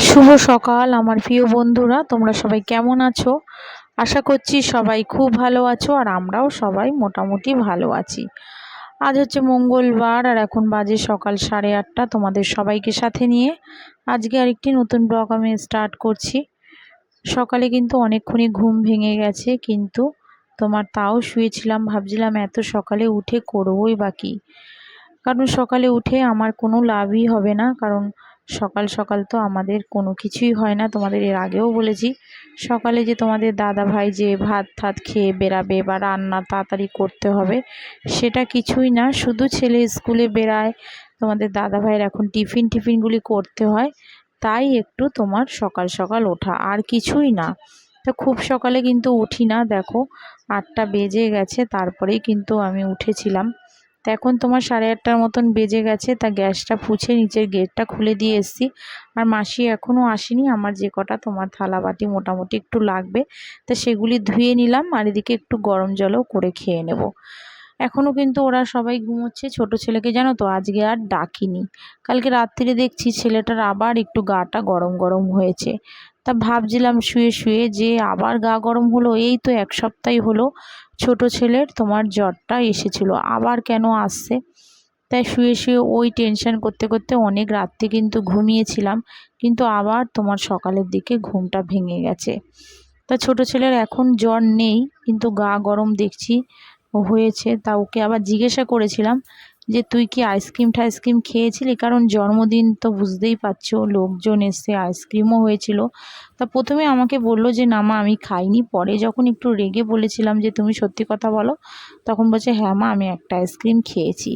শুভ সকাল আমার প্রিয় বন্ধুরা, তোমরা সবাই কেমন আছো? আশা করছি সবাই খুব ভালো আছো আর আমরাও সবাই মোটামুটি ভালো আছি। আজ হচ্ছে মঙ্গলবার আর এখন বাজে সকাল 8:30। তোমাদের সবাইকে সাথে নিয়ে আজকে আরেকটি নতুন ব্লগ আমি স্টার্ট করছি। সকালে কিন্তু অনেকক্ষণই ঘুম ভেঙে গেছে, কিন্তু তাও শুয়েছিলাম, ভাবছিলাম এত সকালে উঠে করবোই বা কী। কারণ সকালে উঠে আমার কোনো লাভই হবে না, কারণ সকাল সকাল তো আমাদের কোনো কিছুই হয় না। তোমাদের এর আগেও বলেছি, সকালে যে তোমাদের দাদা ভাই যে ভাত ঠাত খেয়ে বেরাবে বা রান্না তাড়াতাড়ি করতে হবে, সেটা কিছুই না। শুধু ছেলে স্কুলে বেরায়, তোমাদের দাদা ভাইয়ের এখন টিফিনগুলি করতে হয়, তাই একটু তোমার সকাল সকাল ওঠা, আর কিছুই না। তো খুব সকালে কিন্তু উঠি না, দেখো 8টা বেজে গেছে, তারপরেই কিন্তু আমি উঠেছিলাম। তো এখন তোমার 8:30 মতন বেজে গেছে। তা গ্যাসটা পুছে নিচের গেটটা খুলে দিয়ে এসেছি। আর মাসি এখনও আসেনি। আমার যে কটা তোমার থালা বাটি মোটামুটি একটু লাগবে, তা সেগুলি ধুয়ে নিলাম, আর এদিকে একটু গরম জলও করে খেয়ে নেব। এখনও কিন্তু ওরা সবাই ঘুমোচ্ছে। ছোট ছেলেকে জানো তো আজকে আর ডাকিনি। কালকে রাত্রিরে দেখছি ছেলেটার আবার একটু গাটা গরম গরম হয়েছে। তা ভাবছিলাম শুয়ে শুয়ে যে আবার গা গরম হলো, এই তো 1 সপ্তাহই হলো ছোট ছেলের তোমার জ্বরটা এসেছিলো, আবার কেন আসছে। তাই শুয়ে শুয়ে ওই টেনশন করতে করতে অনেক রাত্রে কিন্তু ঘুমিয়েছিলাম, কিন্তু আবার তোমার সকালের দিকে ঘুমটা ভেঙে গেছে। তা ছোট ছেলের এখন জ্বর নেই, কিন্তু গা গরম দেখছি হয়েছে। তা ওকে আবার জিজ্ঞাসা করেছিলাম যে তুই কি আইসক্রিম খেয়েছিলি, কারণ জন্মদিন তো বুঝতেই পারছো, লোকজন এসে আইসক্রিমও হয়েছিল। তা প্রথমে আমাকে বললো যে না মা আমি খাইনি, পরে যখন একটু রেগে বলেছিলাম যে তুমি সত্যি কথা বলো, তখন বলছে হ্যাঁ মা আমি একটা আইসক্রিম খেয়েছি।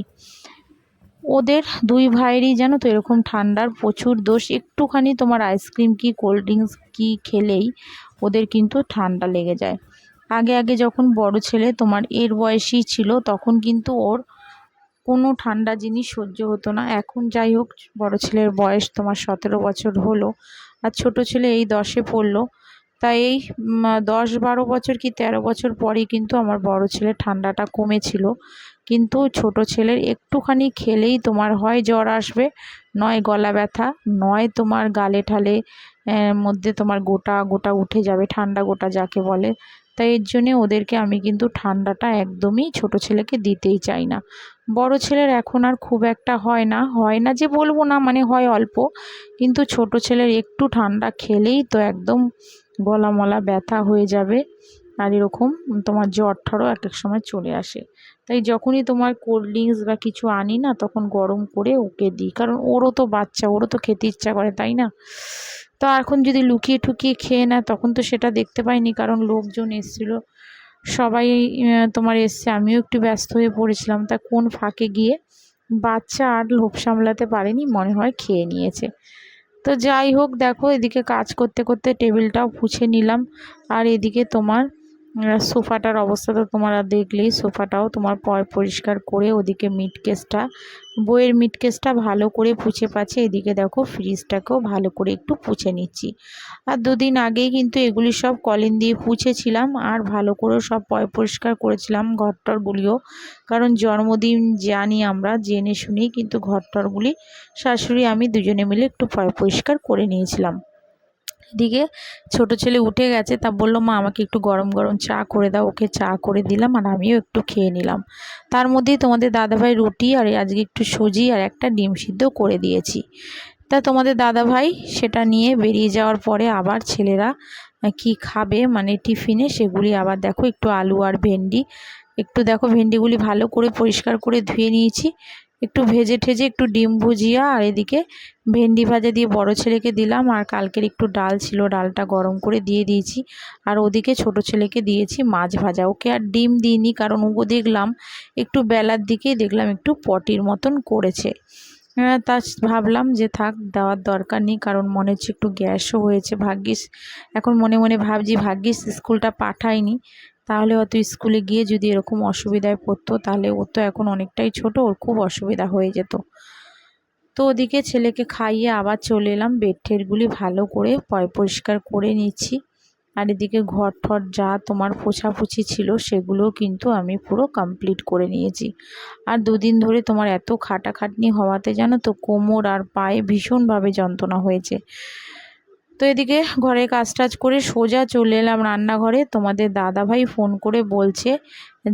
ওদের দুই ভাইয়েরই জানো তো এরকম ঠান্ডার প্রচুর দোষ। একটুখানি তোমার আইসক্রিম কি কোল্ড ড্রিঙ্কস কি খেলেই ওদের কিন্তু ঠান্ডা লেগে যায়। আগে আগে যখন বড় ছেলে তোমার এর বয়সী ছিল, তখন কিন্তু ওর কোনো ঠান্ডা জিনিস সহ্য হতো না। এখন যাই হোক, বড় ছেলের বয়স তোমার 17 বছর হলো, আর ছোট ছেলে এই 10-এ পড়লো। তাই এই 10-12 বছর কি 13 বছর পরেই কিন্তু আমার বড় ছেলের ঠান্ডাটা কমেছিল। কিন্তু ছোট ছেলের একটুখানি খেলেই তোমার হয় জ্বর আসবে, নয় গলা ব্যথা, নয় তোমার গালে ঠালে মধ্যে তোমার গোটা গোটা উঠে যাবে, ঠান্ডা গোটা যাকে বলে। তাই এর জন্যে ওদেরকে আমি কিন্তু ঠান্ডাটা একদমই ছোট ছেলেকে দিতেই চাই না। বড় ছেলের এখন আর খুব একটা হয় না যে বলবো না, মানে হয় অল্প, কিন্তু ছোট ছেলের একটু ঠান্ডা খেলেই তো একদম গলা মলা ব্যথা হয়ে যাবে, আর এরকম তোমার জ্বর ঠরও এক এক সময় চলে আসে। তাই যখনই তোমার কোল্ড ড্রিঙ্কস বা কিছু আনি না, তখন গরম করে ওকে দিই, কারণ ওরও তো বাচ্চা, ওরও তো খেতে ইচ্ছা করে, তাই না? তো এখন যদি লুকিয়ে ঠুকিয়ে খেয়ে নেয়, তখন তো সেটা দেখতে পাইনি, কারণ লোকজন এসেছিলো, সবাই তোমার এসছে, আমিও একটু ব্যস্ত হয়ে পড়েছিলাম। তা কোন ফাঁকে গিয়ে বাচ্চা আর লোভ সামলাতে পারেনি, মনে হয় খেয়ে নিয়েছে। তো যাই হোক, দেখো এদিকে কাজ করতে করতে টেবিলটাও পুছে নিলাম, আর এদিকে তোমার সোফাটার অবস্থা তো তোমরা দেখলেই, সোফাটাও তোমার পরিষ্কার করে ওদিকে বইয়ের মিটকেসটা ভালো করে পুছে পাচ্ছে। এদিকে দেখো ফ্রিজটাকেও ভালো করে একটু পুছে নিচ্ছি। আর দুদিন আগেই কিন্তু এগুলি সব কলিন দিয়ে পুছেছিলাম, আর ভালো করে সব পরিষ্কার করেছিলাম ঘরটরগুলিও, কারণ জন্মদিন জানি আমরা, জেনে শুনেই কিন্তু ঘরটরগুলি শাশুড়ি আমি দুজনে মিলে একটু পরিষ্কার করে নিয়েছিলাম। এদিকে ছোট ছেলে উঠে গেছে, তা বললো মা আমাকে একটু গরম গরম চা করে দাও। ওকে চা করে দিলাম, আর আমিও একটু খেয়ে নিলাম। তার মধ্যেই তোমাদের দাদাভাই রুটি আর আজকে একটু সুজি আর একটা ডিম সিদ্ধ করে দিয়েছি। তা তোমাদের দাদাভাই সেটা নিয়ে বেরিয়ে যাওয়ার পরে আবার ছেলেরা কি খাবে মানে টিফিনে, সেগুলি আবার দেখো একটু আলু আর ভেন্ডি, একটু দেখো ভেন্ডিগুলি ভালো করে পরিষ্কার করে ধুয়ে নিয়েছি, একটু ভেজে ঠেজে একটু ডিম ভুজিয়া, আর এদিকে ভেন্ডি ভাজা দিয়ে বড় ছেলেকে দিলাম, আর কালকের একটু ডাল ছিল, ডালটা গরম করে দিয়ে দিয়েছি। আর ওদিকে ছোট ছেলেকে দিয়েছি মাছ ভাজা, ওকে আর ডিম দিইনি, কারণ ও দেখলাম একটু বেলার দিকেই দেখলাম একটু পটির মতন করেছে। তা ভাবলাম যে থাক, দেওয়ার দরকার নেই, কারণ মনে হচ্ছে একটু গ্যাসও হয়েছে। ভাগ্যিস, এখন মনে মনে ভাবছি ভাগ্যিস স্কুলটা পাঠায়নি, তাহলে হয়তো স্কুলে গিয়ে যদি এরকম অসুবিধায় পড়তো, তাহলে ও তো এখন অনেকটাই ছোট, ওর খুব অসুবিধা হয়ে যেত। তো ওদিকে ছেলেকে খাইয়ে আবার চলে এলাম, বেড টেডগুলি ভালো করে পরিষ্কার করে নিচ্ছি। আর এদিকে ঘর ঠর যা তোমার পোছাপুছি ছিল, সেগুলোও কিন্তু আমি পুরো কমপ্লিট করে নিয়েছি। আর দুদিন ধরে তোমার এত খাটাখাটনি হওয়াতে জানো তো কোমর আর পায়ে ভীষণভাবে যন্ত্রণা হয়েছে। তো এদিকে ঘরে কাজ টাজ করে সোজা চলে এলাম রান্নাঘরে। তোমাদের দাদাভাই ফোন করে বলছে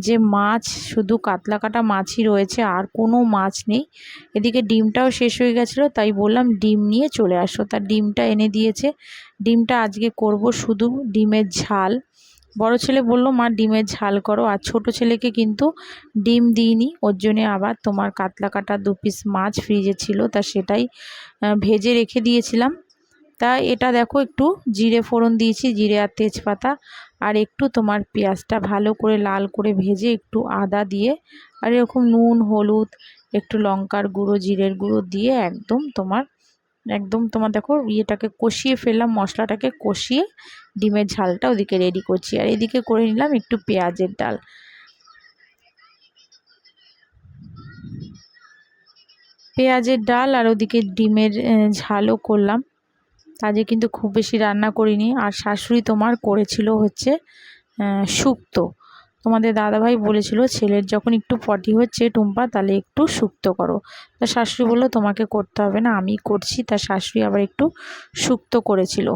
যে মাছ শুধু কাতলা কাটা মাছই রয়েছে, আর কোনো মাছ নেই। এদিকে ডিমটাও শেষ হয়ে গেছিলো, তাই বললাম ডিম নিয়ে চলে আসো। তার ডিমটা এনে দিয়েছে। ডিমটা আজকে করব শুধু ডিমের ঝাল। বড় ছেলে বললো মা ডিমের ঝাল করো, আর ছোট ছেলেকে কিন্তু ডিম দিইনি, ওর জন্যে আবার তোমার কাতলা কাটা 2 পিস মাছ ফ্রিজে ছিল, তা সেটাই ভেজে রেখে দিয়েছিলাম। তা এটা দেখো একটু জিরে ফোড়ন দিয়েছি, জিরে আর তেজপাতা, আর একটু তোমার পেঁয়াজটা ভালো করে লাল করে ভেজে একটু আদা দিয়ে, আর এরকম নুন হলুদ একটু লঙ্কার গুঁড়ো জিরের গুঁড়ো দিয়ে একদম তোমার দেখো ইয়েটাকে কষিয়ে ফেললাম, মশলাটাকে কষিয়ে ডিমের ঝালটা ওদিকে রেডি করছি। আর এদিকে করে নিলাম একটু পেঁয়াজের ডাল। পেঁয়াজের ডাল আর ওদিকে ডিমের ঝালও করলাম। আজকে কিন্তু খুব বেশি রান্না করিনি। আর শাশুড়ি তোমার করেছিল হচ্ছে শুক্তো। তোমাদের দাদাভাই বলেছিল ছেলের যখন একটু পটি হচ্ছে টুম্পা, তাহলে একটু শুক্তো করো। তা শাশুড়ি বললো তোমাকে করতে হবে না, আমি করছি। তা শাশুড়ি আবার একটু শুক্তো করেছিল।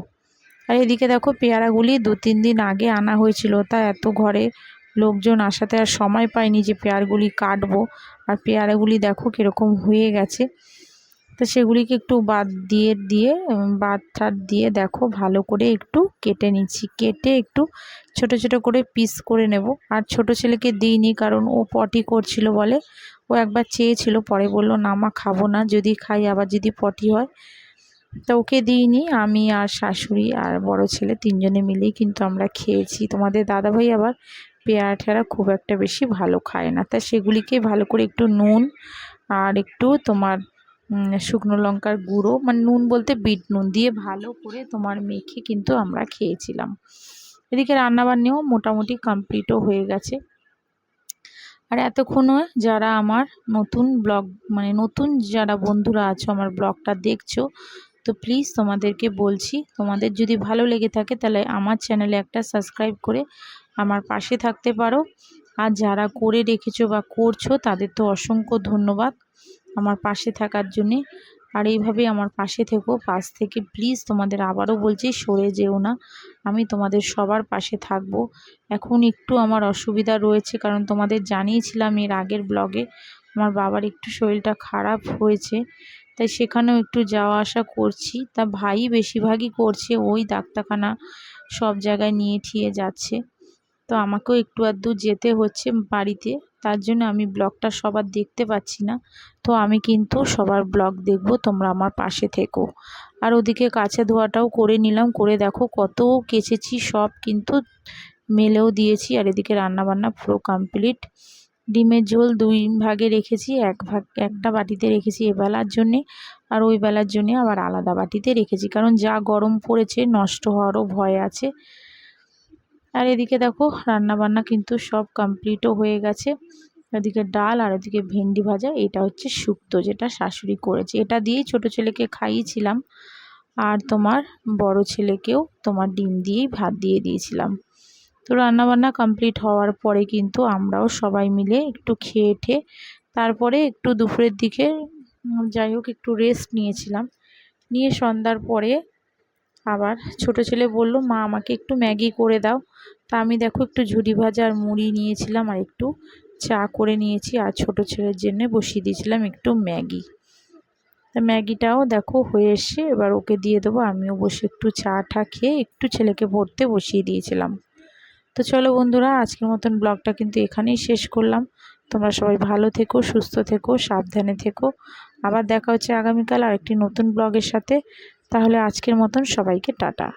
আর এদিকে দেখো পেয়ারাগুলি 2-3 দিন আগে আনা হয়েছিল, তা এত ঘরে লোকজন আসাতে আর সময় পাইনি যে পেয়ারাগুলি কাটবো। আর পেয়ারাগুলি দেখো কীরকম হয়ে গেছে। তো সেগুলিকে একটু বাদ দিয়ে দেখো ভালো করে একটু কেটে নিচ্ছি। কেটে একটু ছোট ছোট করে পিস করে নেব। আর ছোট ছেলেকে দিইনি, কারণ ও পটি করছিল বলে। ও একবার চেয়েছিল, পরে বললো না মা খাবো না, যদি খাই আবার যদি পটি হয়। তা ওকে দিইনি, আমি আর শাশুড়ি আর বড় ছেলে 3 জনে মিলেই কিন্তু আমরা খেয়েছি। তোমাদের দাদাভাই আবার পেয়ারা টেয়ারা খুব একটা বেশি ভালো খায় না, তা সেগুলিকে ভালো করে একটু নুন আর একটু তোমার শুকনো লঙ্কার গুঁড়ো, মানে নুন বলতে বিট নুন দিয়ে ভালো করে তোমার মেখে কিন্তু আমরা খেয়েছিলাম। এদিকে রান্নাবান্নাও মোটামুটি কমপ্লিটও হয়ে গেছে। আর এতক্ষণও যারা আমার নতুন যারা বন্ধুরা আছো আমার ব্লগটা দেখছো, তো প্লিজ তোমাদেরকে বলছি, তোমাদের যদি ভালো লেগে থাকে তাহলে আমার চ্যানেলে একটা সাবস্ক্রাইব করে আমার পাশে থাকতে পারো। আর যারা করে রেখেছো বা করছো তাদের তো অসংখ্য ধন্যবাদ আমার পাশে থাকার জন্যে। আর এইভাবে আমার পাশে থেকো, পাশ থেকে প্লিজ তোমাদের আবারও বলছি সরে যেও না, আমি তোমাদের সবার পাশে থাকবো। এখন একটু আমার অসুবিধা রয়েছে, কারণ তোমাদের জানিয়েছিলাম এর আগের ব্লগে আমার বাবার একটু শরীরটা খারাপ হয়েছে, তাই সেখানেও একটু যাওয়া আসা করছি। তা ভাই বেশিরভাগই করছে, ওই ডাক্তারখানা সব জায়গায় নিয়ে ঠিয়ে যাচ্ছে। তো আমাকেও একটু আধটু যেতে হচ্ছে বাড়িতে, তার জন্য আমি ব্লগটা সবার দেখতে পাচ্ছি না। তো আমি কিন্তু সবার ব্লগ দেখব, তোমরা আমার পাশে থেকো। আর ওদিকে কাছে ধোয়াটাও করে নিলাম, করে দেখো কত কেচেছি, সব কিন্তু মেলেও দিয়েছি। আর এদিকে রান্নাবান্না পুরো কমপ্লিট। ডিমের ঝোল 2 ভাগে রেখেছি, একটা বাটিতে রেখেছি এবেলার জন্যে, আর ওই বেলার জন্যে আবার আলাদা বাটিতে রেখেছি, কারণ যা গরম পড়েছে নষ্ট হওয়ারও ভয় আছে। আর এদিকে দেখো রান্নাবান্না কিন্তু সব কমপ্লিটও হয়ে গেছে। এদিকে ডাল আর এদিকে ভেন্ডি ভাজা, এটা হচ্ছে শুক্তো যেটা শাশুড়ি করেছে, এটা দিয়েই ছোট ছেলেকে খাইয়েছিলাম। আর তোমার বড় ছেলেকেও তোমার ডিম দিয়েই ভাত দিয়ে দিয়েছিলাম। তো রান্নাবান্না কমপ্লিট হওয়ার পরে কিন্তু আমরাও সবাই মিলে একটু খেয়ে তারপরে একটু দুপুরের দিকে যাই হোক একটু রেস্ট নিয়েছিলাম। নিয়ে সন্ধ্যার পরে আবার ছোট ছেলে বলল মা আমাকে একটু ম্যাগি করে দাও। তা আমি দেখো একটু ঝুরি ভাজা আর মুড়ি নিয়েছিলাম, আর একটু চা করে নিয়েছি, আর ছোট ছেলের জন্য বসিয়ে দিয়েছিলাম একটু ম্যাগি। তা ম্যাগিটাও দেখো হয়ে এসে এবার ওকে দিয়ে দেবো। আমিও বসে একটু চা খেয়ে একটু ছেলেকে পড়তে বসিয়ে দিয়েছিলাম। তো চলো বন্ধুরা, আজকের মতন ব্লগটা কিন্তু এখানেই শেষ করলাম। তোমরা সবাই ভালো থেকো, সুস্থ থেকো, সাবধানে থেকো। আবার দেখা হচ্ছে আগামীকাল আরেকটি নতুন ব্লগের সাথে। তাহলে আজকের মতন সবাইকে টাটা।